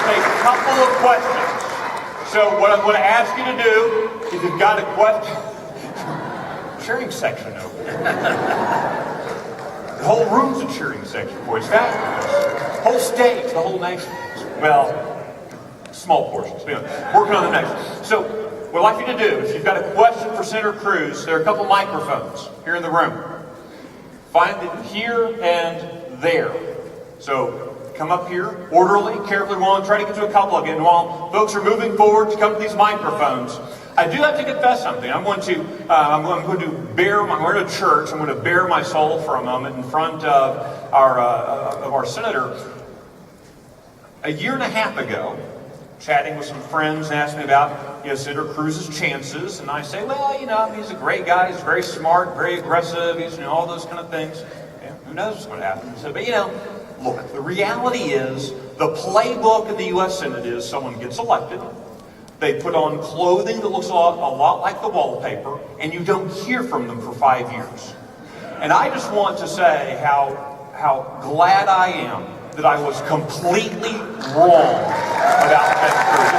a couple of questions. So what I'm going to ask you to do, if you've got a question, cheering section over there. The whole room's a cheering section for you. It's fabulous. Whole stage, the whole nation. Well, small portions. Working on the next. So what I'd like you to do, if you've got a question for Senator Cruz, there are a couple microphones here in the room. Find it here and there. So come up here, orderly, carefully. We'll try to get to a couple of you. And while folks are moving forward to come to these microphones, I do have to confess something. I'm going to we're in a church. I'm going to bare my soul for a moment in front of our senator. A year and a half ago, chatting with some friends, and asked me about Senator Cruz's chances, and I say, well, he's a great guy. He's very smart, very aggressive. He's all those kind of things. Yeah, who knows what happens? So, but look, the reality is the playbook in the U.S. Senate is someone gets elected. They put on clothing that looks a lot like the wallpaper, and you don't hear from them for 5 years. And I just want to say how glad I am that I was completely wrong about Ted Cruz.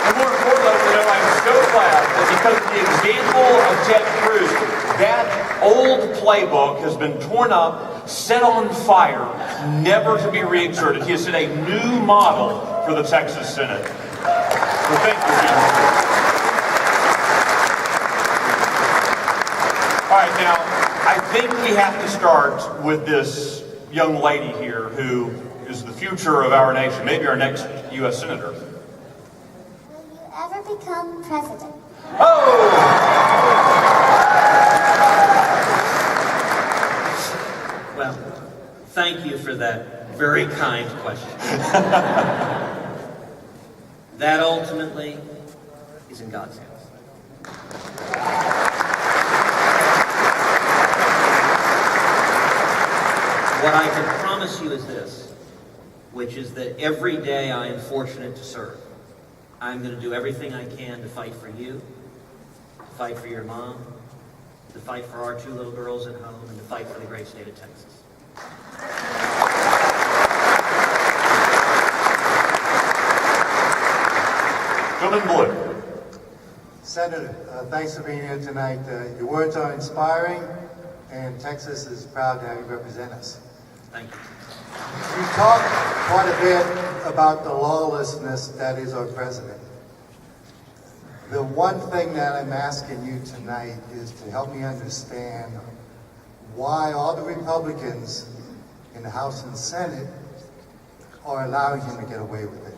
And more importantly, I'm so glad that because of the example of Ted Cruz, that old playbook has been torn up, set on fire, never to be reexerted. He has set a new model for the Texas Senate. So thank you, gentlemen. All right, now, I think we have to start with this young lady here who is the future of our nation, maybe our next U.S. Senator. Will you ever become president? Oh! Well, thank you for that very kind question. That ultimately is in God's hands. What I can promise you is this, which is that every day I am fortunate to serve. I'm going to do everything I can to fight for you, to fight for your mom, to fight for our 2 little girls at home, and to fight for the great state of Texas. Gentleman Blue. Senator, thanks for being here tonight. Your words are inspiring, and Texas is proud to have you represent us. Thank you. You talked quite a bit about the lawlessness that is our president. The one thing that I'm asking you tonight is to help me understand why all the Republicans in the House and Senate are allowing him to get away with it.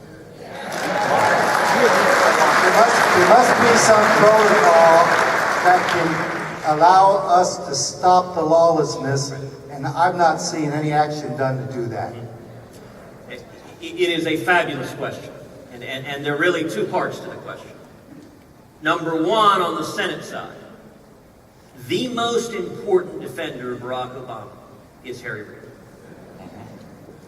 There must be some protocol that can allow us to stop the lawlessness, and I'm not seeing any action done to do that. It is a fabulous question, and there are really 2 parts to the question. Number 1, on the Senate side, the most important defender of Barack Obama is Harry Reid.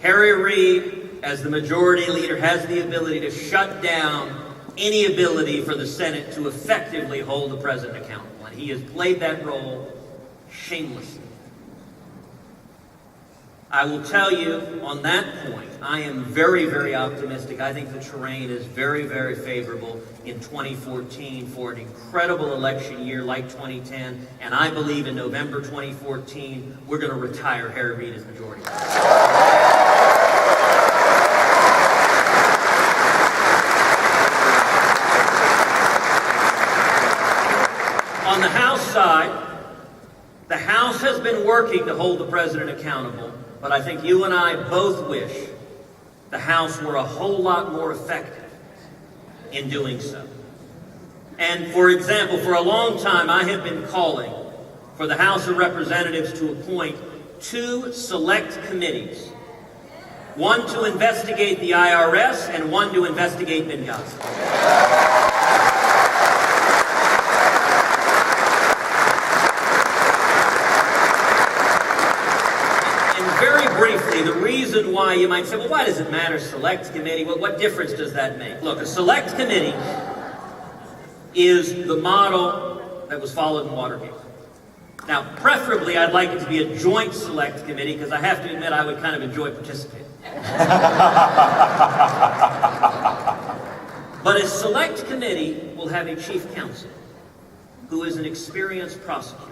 Harry Reid, as the majority leader, has the ability to shut down any ability for the Senate to effectively hold the president accountable. And he has played that role shamelessly. I will tell you, on that point, I am very, very optimistic. I think the terrain is very, very favorable in 2014 for an incredible election year like 2010. And I believe in November 2014, we're going to retire Harry Reid as majority leader. On the House side, the House has been working to hold the president accountable, but I think you and I both wish the House were a whole lot more effective in doing so. And for example, for a long time I have been calling for the House of Representatives to appoint 2 select committees, one to investigate the IRS and one to investigate Benghazi. Very briefly, the reason why you might say, well, why does it matter, select committee? Well, what difference does that make? Look, a select committee is the model that was followed in Watergate. Now, preferably, I'd like it to be a joint select committee because I have to admit I would kind of enjoy participating. But a select committee will have a chief counsel who is an experienced prosecutor.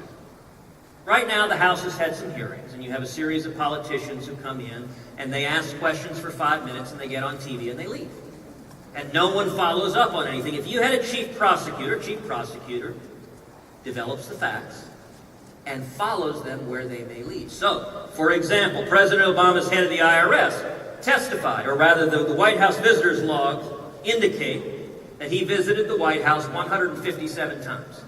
Right now, the House has had some hearings, and you have a series of politicians who come in, and they ask questions for 5 minutes, and they get on TV, and they leave. And no one follows up on anything. If you had a chief prosecutor develops the facts and follows them where they may lead. So, for example, President Obama's head of the IRS testified, or rather the White House visitors logs indicate that he visited the White House 157 times.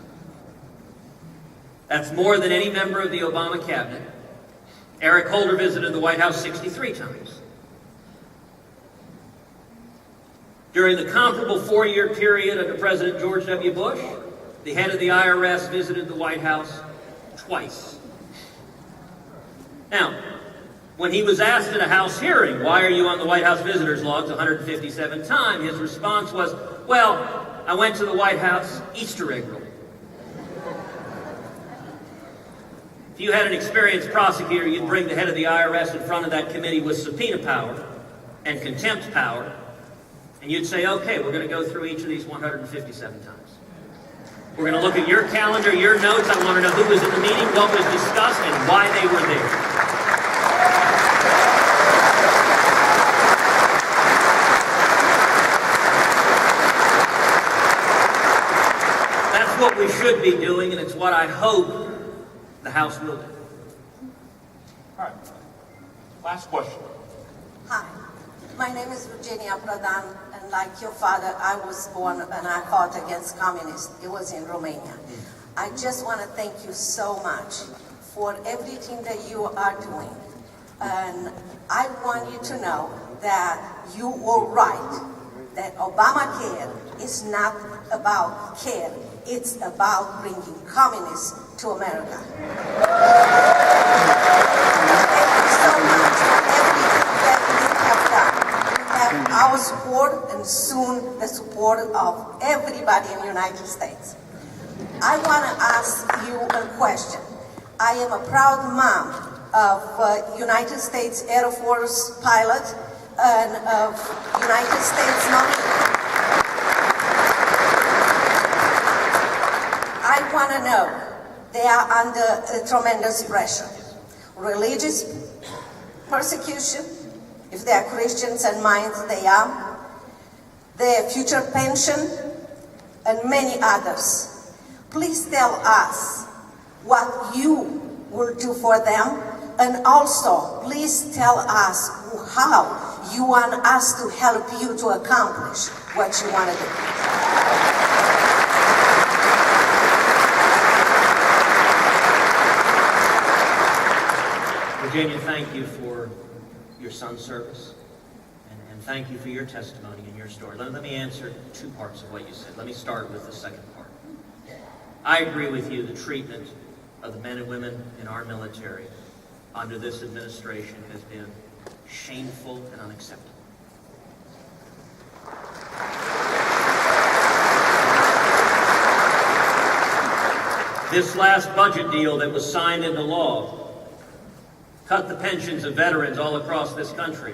That's more than any member of the Obama cabinet. Eric Holder visited the White House 63 times. During the comparable 4-year period under President George W. Bush, the head of the IRS visited the White House twice. Now, when he was asked at a House hearing, why are you on the White House visitors logs 157 times, his response was, well, I went to the White House Easter egg roll. If you had an experienced prosecutor, you'd bring the head of the IRS in front of that committee with subpoena power and contempt power, and you'd say, okay, we're going to go through each of these 157 times. We're going to look at your calendar, your notes. I want to know who was in the meeting, what was discussed, and why they were there. That's what we should be doing, and it's what I hope the House will do. All right. Last question. Hi, my name is Virginia Pradhan, and like your father, I was born and I fought against communists. It was in Romania. I just want to thank you so much for everything that you are doing. And I want you to know that you were right, that Obamacare is not about care. It's about bringing communists to America. Thank you so much for everything that you have done. You have our support and soon the support of everybody in the United States. I want to ask you a question. I am a proud mom of United States Air Force pilot and of United States Marine. I want to know, they are under tremendous pressure. Religious persecution, if they are Christians and minds they are, their future pension, and many others. Please tell us what you will do for them, and also please tell us how you want us to help you to accomplish what you want to do. Virginia, thank you for your son's service, and thank you for your testimony and your story. Let me answer 2 parts of what you said. Let me start with the second part. I agree with you, the treatment of the men and women in our military under this administration has been shameful and unacceptable. This last budget deal that was signed into law cut the pensions of veterans all across this country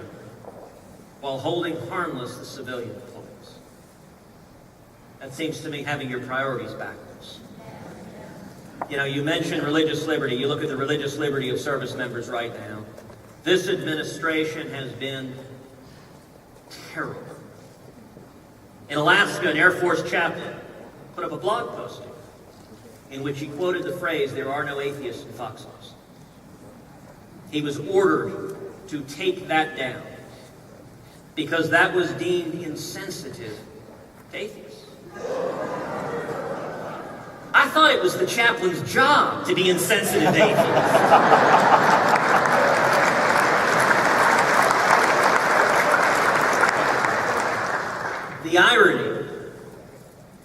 while holding harmless the civilian employees. That seems to me having your priorities backwards. You know, you mentioned religious liberty. You look at the religious liberty of service members right now. This administration has been terrible. In Alaska, an Air Force chaplain put up a blog posting in which he quoted the phrase, "There are no atheists in foxholes." He was ordered to take that down because that was deemed insensitive to atheists. I thought it was the chaplain's job to be insensitive to atheists. The irony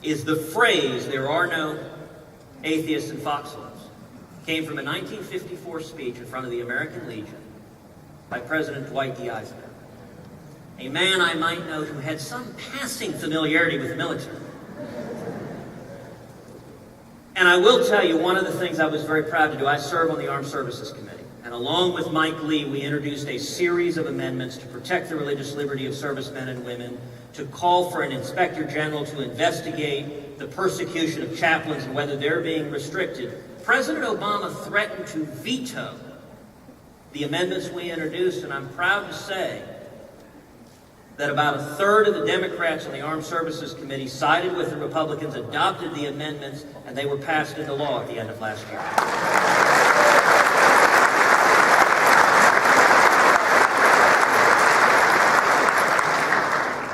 is the phrase, "There are no atheists in foxholes," came from a 1954 speech in front of the American Legion by President Dwight D. Eisenhower, a man I might note who had some passing familiarity with the military. And I will tell you, one of the things I was very proud to do, I serve on the Armed Services Committee. And along with Mike Lee, we introduced a series of amendments to protect the religious liberty of servicemen and women, to call for an inspector general to investigate the persecution of chaplains and whether they're being restricted. President Obama threatened to veto the amendments we introduced, and I'm proud to say that about a third of the Democrats on the Armed Services Committee sided with the Republicans, adopted the amendments, and they were passed into law at the end of last year.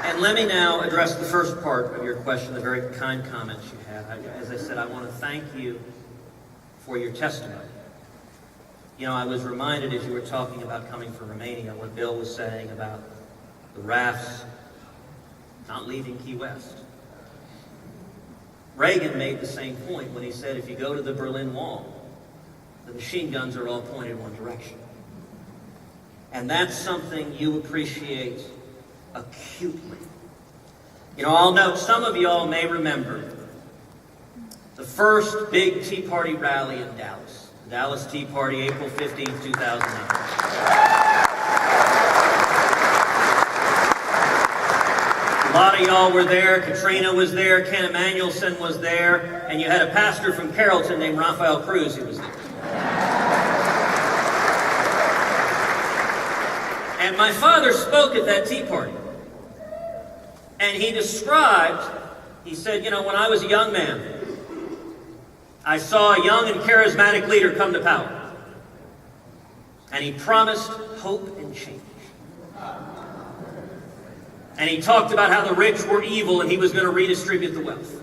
And let me now address the first part of your question, the very kind comments you had. As I said, I want to thank you for your testimony. You know, I was reminded as you were talking about coming from Romania, what Bill was saying about the rafts not leaving Key West. Reagan made the same point when he said, if you go to the Berlin Wall, the machine guns are all pointed in one direction. And that's something you appreciate acutely. You know, I'll note, some of y'all may remember the first big Tea Party rally in Dallas. The Dallas Tea Party, April 15, 2009. A lot of y'all were there. Katrina was there. Ken Emanuelson was there. And you had a pastor from Carrollton named Rafael Cruz who was there. And my father spoke at that tea party. And he described, he said, you know, when I was a young man, I saw a young and charismatic leader come to power. And he promised hope and change. And he talked about how the rich were evil and he was going to redistribute the wealth.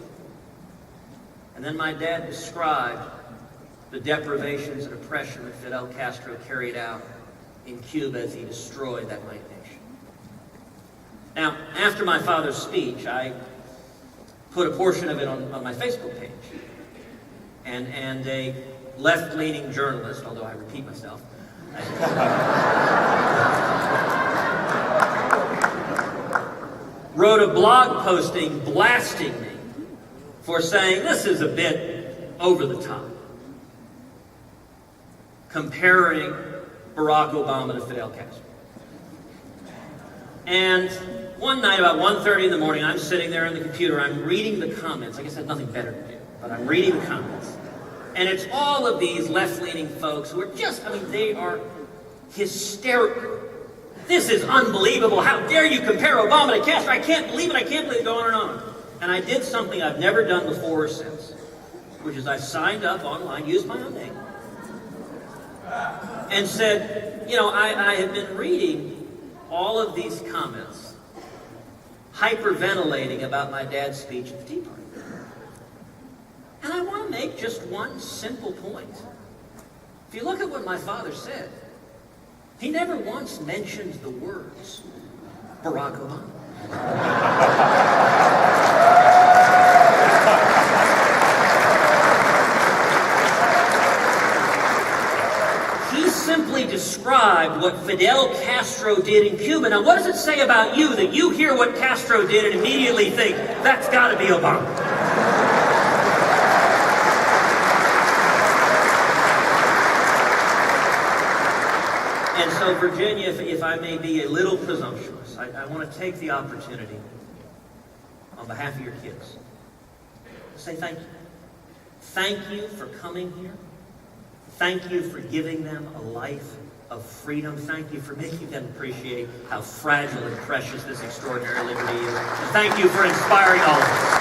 And then my dad described the deprivations and oppression that Fidel Castro carried out in Cuba as he destroyed that great nation. Now, after my father's speech, I put a portion of it on my Facebook page. And a left-leaning journalist, although I repeat myself, wrote a blog posting blasting me for saying this is a bit over the top, comparing Barack Obama to Fidel Castro. And one night about 1:30 in the morning, I'm sitting there on the computer, I'm reading the comments. I guess I had nothing better to do, but I'm reading the comments. And it's all of these left-leaning folks who are just, I mean, they are hysterical. This is unbelievable. How dare you compare Obama to Castro? I can't believe it. I can't believe it. Go on and on. And I did something I've never done before or since, which is I signed up online, used my own name, and said, you know, I have been reading all of these comments, hyperventilating about my dad's speech at the Tea Party. And I want to make just one simple point. If you look at what my father said, he never once mentioned the words Barack Obama. He simply described what Fidel Castro did in Cuba. Now, what does it say about you that you hear what Castro did and immediately think, that's got to be Obama? And so, Virginia, if I may be a little presumptuous, I want to take the opportunity on behalf of your kids to say thank you. Thank you for coming here. Thank you for giving them a life of freedom. Thank you for making them appreciate how fragile and precious this extraordinary liberty is. And thank you for inspiring all of us.